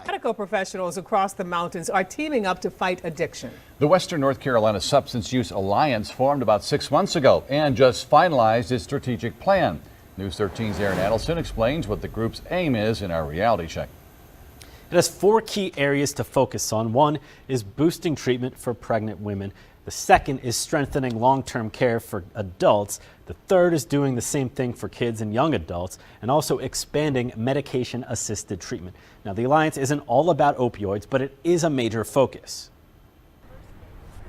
Medical professionals across the mountains are teaming up to fight addiction. The Western North Carolina Substance Use Alliance formed about 6 months ago and just finalized its strategic plan. News 13's Aaron Adelson explains what the group's aim is in our reality check. It has 4 key areas to focus on. One is boosting treatment for pregnant women. The second is strengthening long-term care for adults. The third is doing the same thing for kids and young adults, and also expanding medication-assisted treatment. Now, the Alliance isn't all about opioids, but it is a major focus.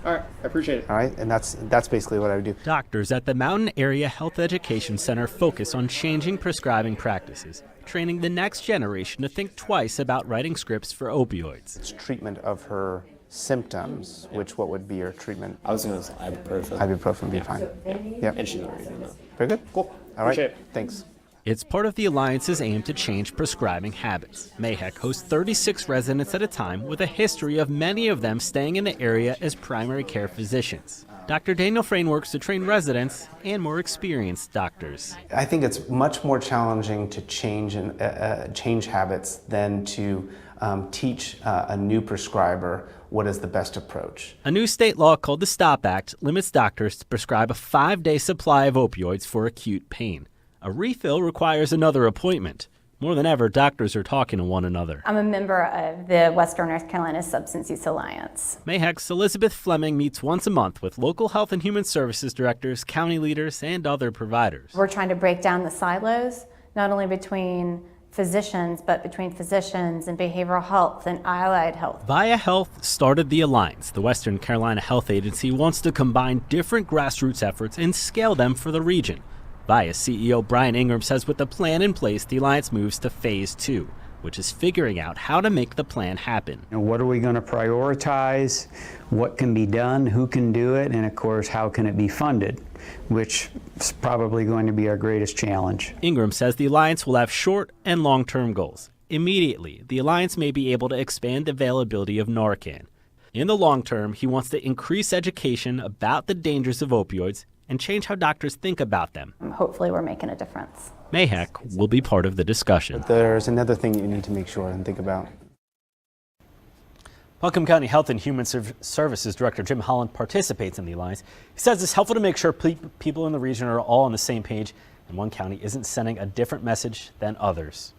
All right, I appreciate it. All right, and that's basically what I would do. Doctors at the Mountain Area Health Education Center focus on changing prescribing practices, training the next generation to think twice about writing scripts for opioids. It's treatment of her symptoms, which what would be your treatment? I was going to say ibuprofen. Ibuprofen would be fine. Yep. And she's already doing that. Very good. Cool. All right. Appreciate it. Thanks. It's part of the Alliance's aim to change prescribing habits. MAHEC hosts 36 residents at a time with a history of many of them staying in the area as primary care physicians. Dr. Daniel Frayne works to train residents and more experienced doctors. I think it's much more challenging to change habits than to teach a new prescriber what is the best approach. A new state law called the STOP Act limits doctors to prescribe a 5-day supply of opioids for acute pain. A refill requires another appointment. More than ever, doctors are talking to one another. I'm a member of the Western North Carolina Substance Use Alliance. MAHEC's Elizabeth Fleming meets once a month with local health and human services directors, county leaders, and other providers. We're trying to break down the silos, not only between physicians, but between physicians and behavioral health and allied health. VIA Health started the Alliance. The Western Carolina Health Agency wants to combine different grassroots efforts and scale them for the region. VIA CEO Brian Ingram says with the plan in place, the Alliance moves to phase 2, which is figuring out how to make the plan happen. And what are we going to prioritize? What can be done? Who can do it? And of course, how can it be funded? Which is probably going to be our greatest challenge. Ingram says the Alliance will have short and long-term goals. Immediately, the Alliance may be able to expand the availability of Narcan. In the long term, he wants to increase education about the dangers of opioids and change how doctors think about them. Hopefully we're making a difference. MAHEC will be part of the discussion. But there's another thing you need to make sure and think about. Buncombe County Health and Human Services Director Jim Holland participates in the Alliance. He says it's helpful to make sure people in the region are all on the same page and one county isn't sending a different message than others.